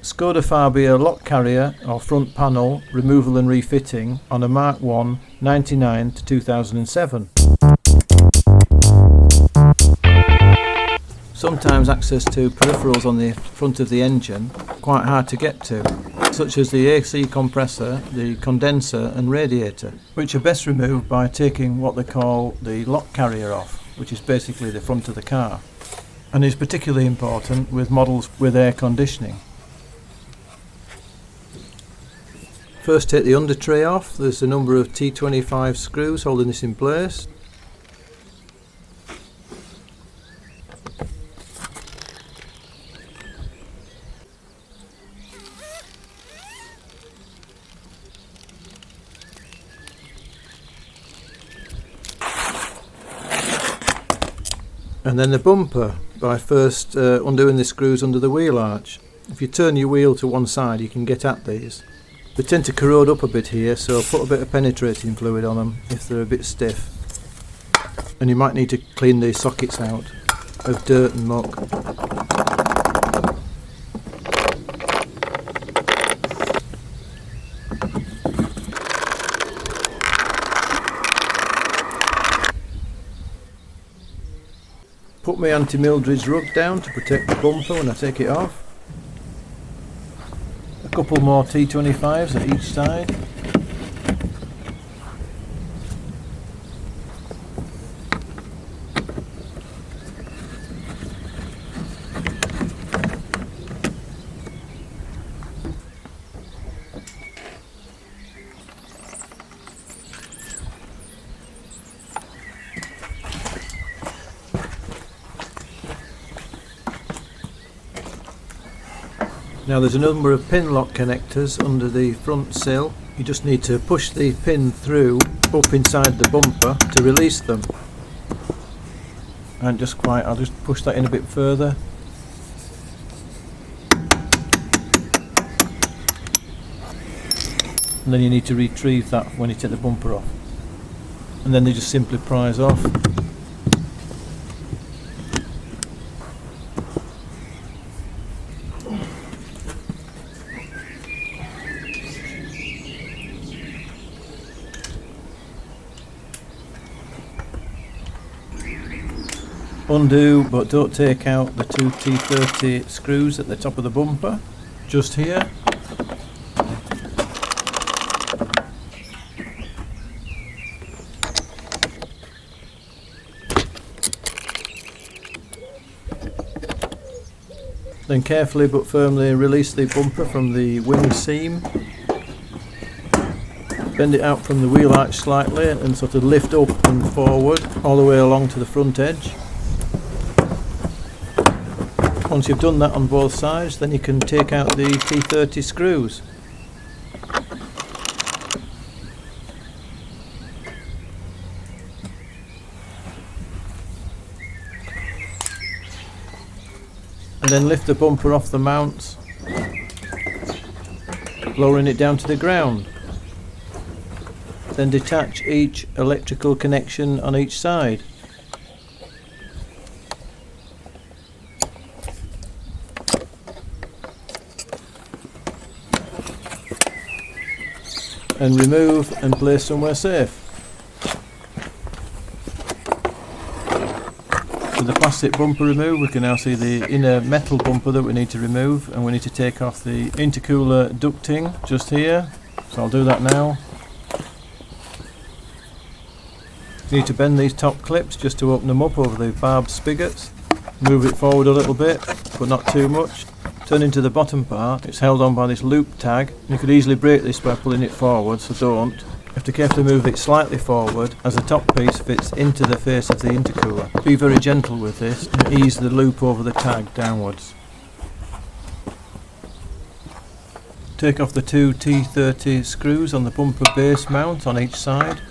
Skoda Fabia lock carrier or front panel removal and refitting on a Mark 1 99 to 2007. Sometimes access to peripherals on the front of the engine quite hard to get to, such as the AC compressor, the condenser and radiator, which are best removed by taking what they call the lock carrier off, which is basically the front of the car, and is particularly important with models with air conditioning. First take the under tray off. There's a number of T25 screws holding this in place. And then the bumper by first undoing the screws under the wheel arch. If you turn your wheel to one side you can get at these. They tend to corrode up a bit here, so put a bit of penetrating fluid on them if they're a bit stiff. And you might need to clean the sockets out of dirt and muck. Put my anti-Mildred's rug down to protect the bumper when I take it off. A couple more T25s at each side. Now there's a number of pin lock connectors under the front sill. You just need to push the pin through up inside the bumper to release them. And I'll just push that in a bit further. And then you need to retrieve that when you take the bumper off. And then they just simply prise off. Undo, but don't take out the two T30 screws at the top of the bumper, just here. Then carefully but firmly release the bumper from the wing seam. Bend it out from the wheel arch slightly and sort of lift up and forward all the way along to the front edge. Once you've done that on both sides, then you can take out the T30 screws. And then lift the bumper off the mounts, lowering it down to the ground. Then detach each electrical connection on each side. And remove and place somewhere safe. With the plastic bumper removed, we can now see the inner metal bumper that we need to remove, and we need to take off the intercooler ducting just here. So I'll do that now. You need to bend these top clips just to open them up over the barbed spigots. Move it forward a little bit, but not too much. Turn into the bottom part. It's held on by this loop tag. You could easily break this by pulling it forward, so don't. You have to carefully move it slightly forward as the top piece fits into the face of the intercooler. Be very gentle with this and ease the loop over the tag downwards. Take off the two T30 screws on the bumper base mount on each side.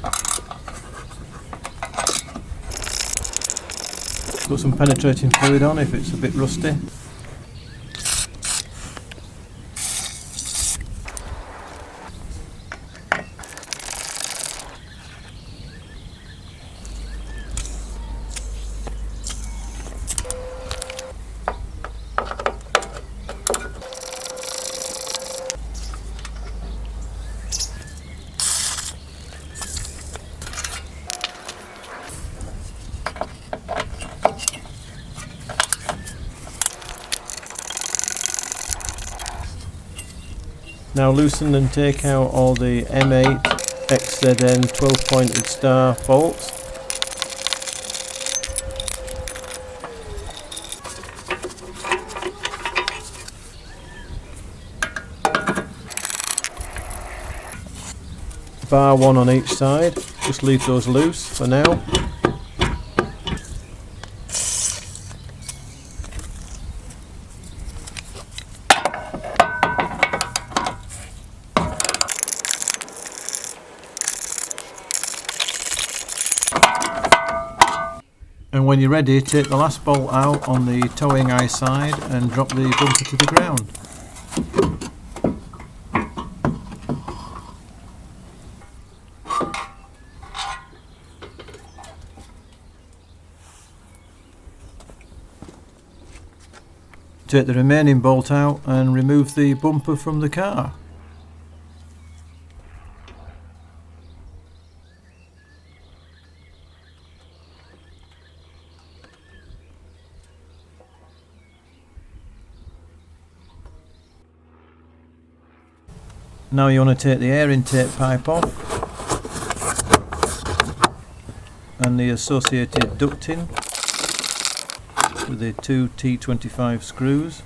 Put some penetrating fluid on if it's a bit rusty. Now loosen and take out all the M8 XZN 12 pointed star bolts. Bar one on each side, just leave those loose for now. And when you're ready, take the last bolt out on the towing eye side and drop the bumper to the ground. Take the remaining bolt out and remove the bumper from the car. Now you want to take the air intake pipe off and the associated ducting with the two T25 screws.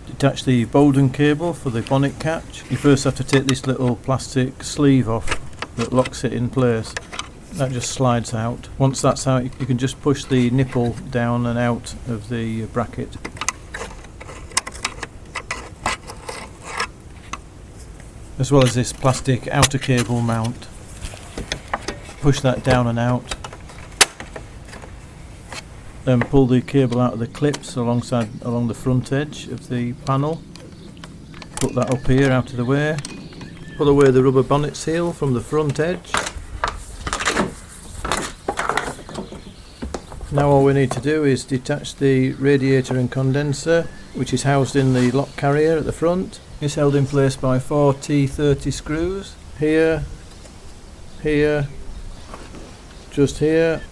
Detach the Bowden cable for the bonnet catch. You first have to take this little plastic sleeve off that locks it in place. That just slides out. Once that's out, you can just push the nipple down and out of the bracket. As well as this plastic outer cable mount. Push that down and out. Then pull the cable out of the clips along the front edge of the panel. Put that up here out of the way. Pull away the rubber bonnet seal from the front edge. Now all we need to do is detach the radiator and condenser, which is housed in the lock carrier at the front. It's held in place by 4 T30 screws. Here, here, just here,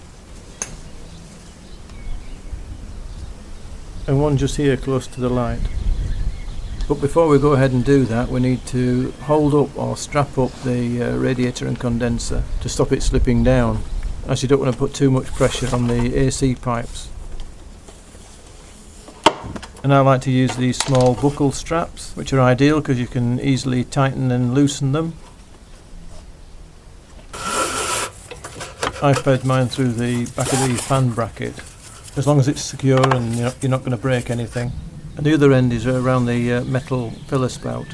and one just here close to the light. But before we go ahead and do that, we need to hold up or strap up the radiator and condenser to stop it slipping down, as you don't want to put too much pressure on the AC pipes. And I like to use these small buckle straps, which are ideal because you can easily tighten and loosen them. I fed mine through the back of the fan bracket, as long as it's secure and you're not going to break anything. And the other end is around the metal filler spout.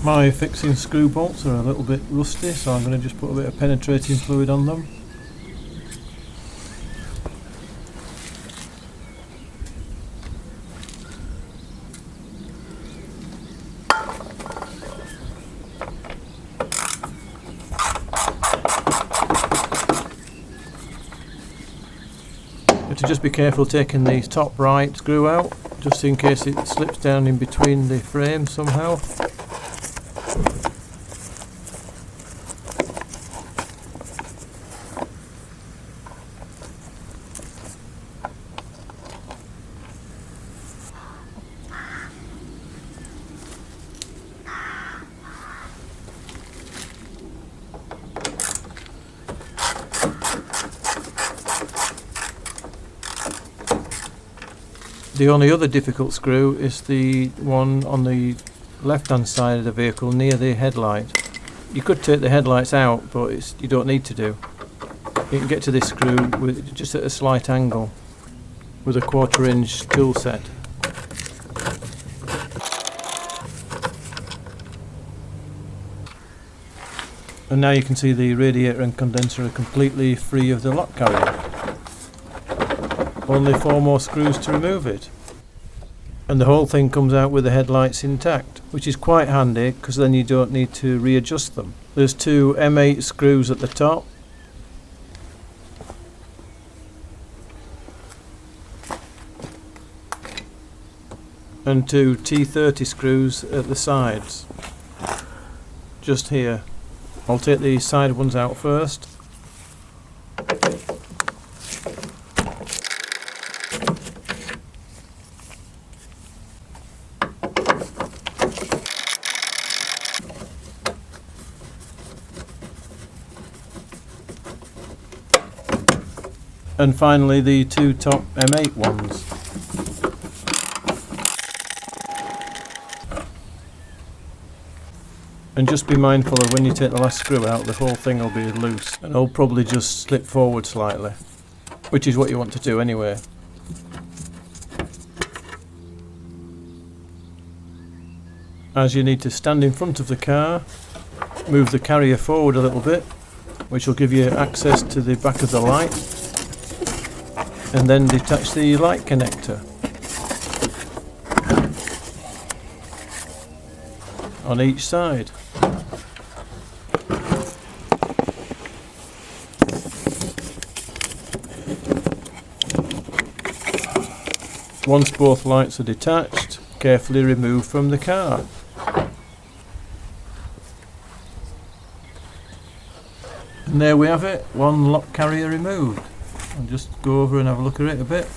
My fixing screw bolts are a little bit rusty, so I'm going to just put a bit of penetrating fluid on them. To just be careful taking the top right screw out, just in case it slips down in between the frames somehow. The only other difficult screw is the one on the left hand side of the vehicle near the headlight. You could take the headlights out, but you don't need to do. You can get to this screw with just at a slight angle with a 1/4 inch tool set. And now you can see the radiator and condenser are completely free of the lock carrier. Only 4 more screws to remove it. And the whole thing comes out with the headlights intact, which is quite handy because then you don't need to readjust them. There's 2 M8 screws at the top. and 2 T30 screws at the sides, just here. I'll take the side ones out first. And finally the 2 top M8 ones. And just be mindful of when you take the last screw out, the whole thing will be loose and it'll probably just slip forward slightly, which is what you want to do anyway. As you need to stand in front of the car, move the carrier forward a little bit, which will give you access to the back of the light, and then detach the light connector on each side. Once both lights are detached, carefully remove from the car. And there we have it, one lock carrier removed. I'll just go over and have a look at it a bit.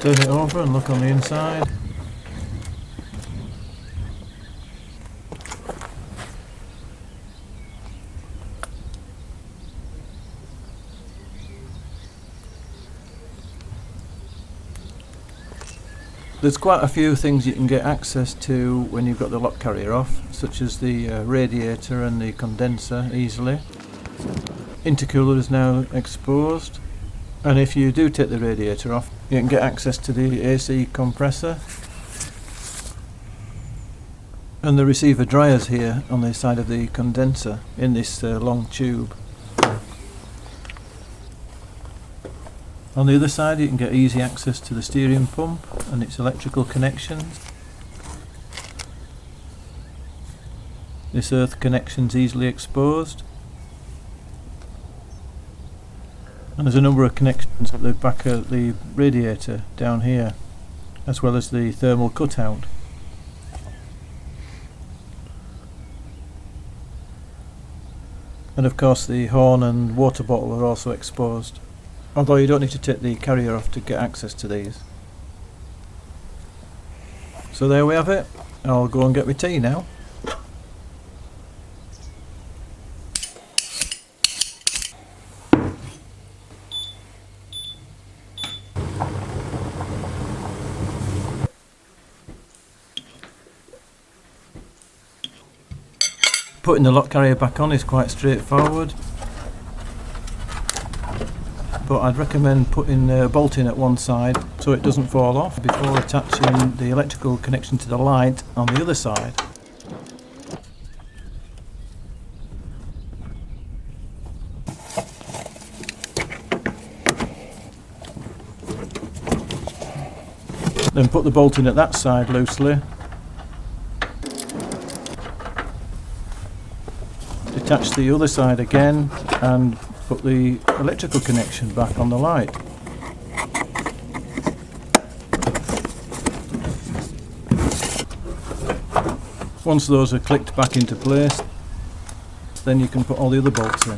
Turn it over and look on the inside. There's quite a few things you can get access to when you've got the lock carrier off, such as the radiator and the condenser easily. Intercooler is now exposed, and if you do take the radiator off, you can get access to the AC compressor and the receiver dryers here on the side of the condenser in this long tube. On the other side you can get easy access to the steering pump and its electrical connections. This earth connection is easily exposed. And there's a number of connections at the back of the radiator down here, as well as the thermal cutout. And of course the horn and water bottle are also exposed, although you don't need to take the carrier off to get access to these. So there we have it. I'll go and get my tea now. Putting the lock carrier back on is quite straightforward, but I'd recommend putting a bolt in at one side so it doesn't fall off before attaching the electrical connection to the light on the other side. Then put the bolt in at that side loosely. Detach the other side again and put the electrical connection back on the light. Once those are clicked back into place, then you can put all the other bolts in.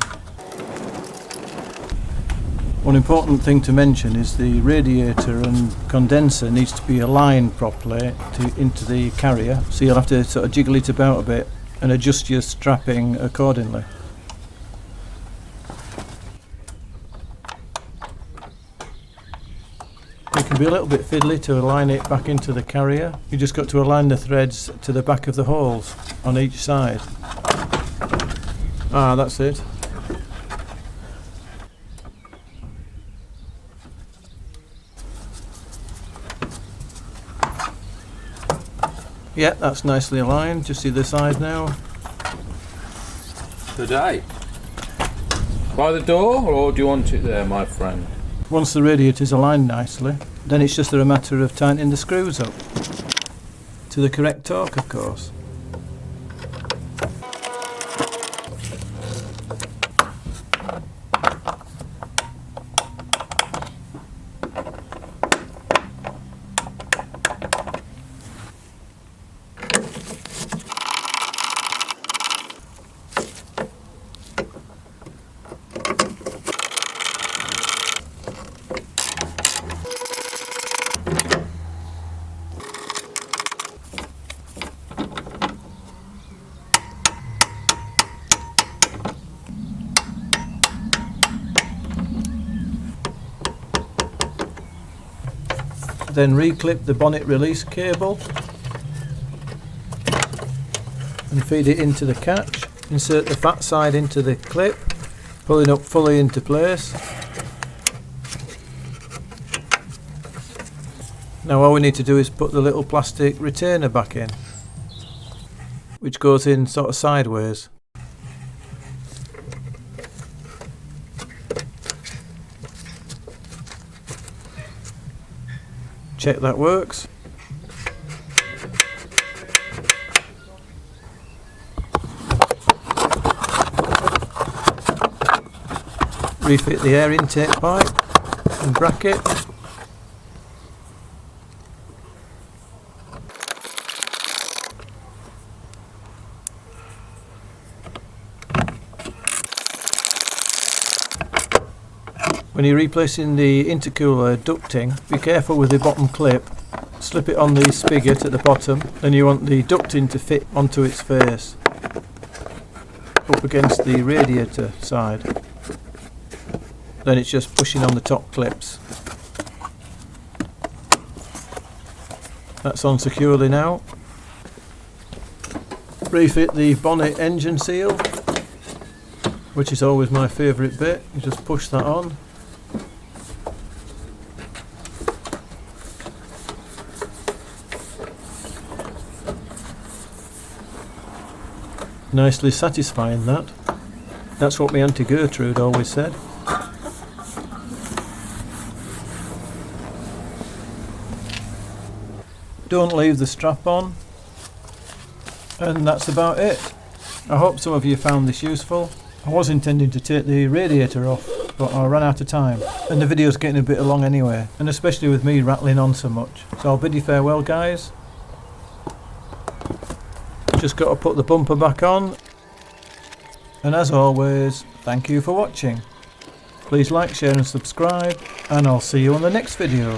One important thing to mention is the radiator and condenser needs to be aligned properly into the carrier, so you'll have to sort of jiggle it about a bit and adjust your strapping accordingly. It can be a little bit fiddly to align it back into the carrier. You just got to align the threads to the back of the holes on each side. Ah, that's it. Yeah, that's nicely aligned. Just see the side now. Today. By the door, or do you want it there, my friend? Once the radiator is aligned nicely, then it's just a matter of tightening the screws up to the correct torque, of course. Then reclip the bonnet release cable and feed it into the catch. Insert the fat side into the clip, pulling up fully into place. Now all we need to do is put the little plastic retainer back in, which goes in sort of sideways. Check that works. Refit the air intake pipe and bracket. When you're replacing the intercooler ducting, be careful with the bottom clip. Slip it on the spigot at the bottom, then you want the ducting to fit onto its face, up against the radiator side. Then it's just pushing on the top clips. That's on securely now. Refit the bonnet engine seal, which is always my favourite bit. You just push that on. Nicely satisfying that. That's what my Auntie Gertrude always said. Don't leave the strap on. And that's about it. I hope some of you found this useful. I was intending to take the radiator off, but I ran out of time. And the video's getting a bit long anyway, and especially with me rattling on so much. So I'll bid you farewell, guys. Just got to put the bumper back on, and as always, thank you for watching. Please like, share and subscribe, and I'll see you on the next video.